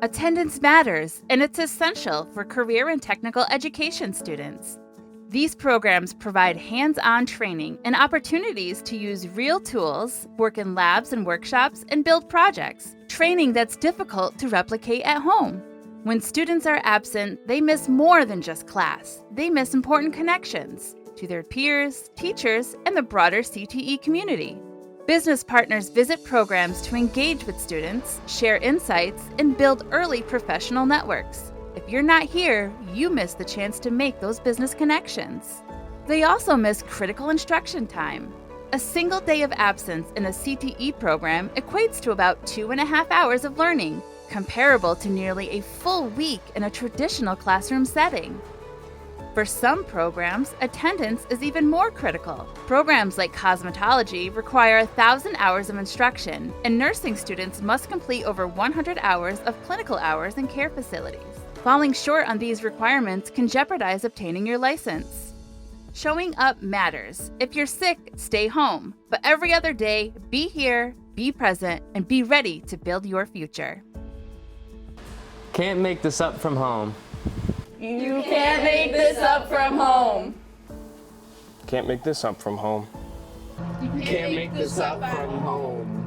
Attendance matters, and it's essential for career and technical education students. These programs provide hands-on training and opportunities to use real tools, work in labs and workshops, and build projects, training that's difficult to replicate at home. When students are absent, they miss more than just class. They miss important connections to their peers, teachers, and the broader CTE community. Business partners visit programs to engage with students, share insights, and build early professional networks. If you're not here, you miss the chance to make those business connections. They also miss critical instruction time. A single day of absence in a CTE program equates to about 2.5 hours of learning, comparable to nearly a full week in a traditional classroom setting. For some programs, attendance is even more critical. Programs like cosmetology require 1,000 hours of instruction, and nursing students must complete over 100 hours of clinical hours in care facilities. Falling short on these requirements can jeopardize obtaining your license. Showing up matters. If you're sick, stay home. But every other day, be here, be present, and be ready to build your future. Can't make this up from home. You can't make this up from home. Can't make this up from home. You can't make this up from home.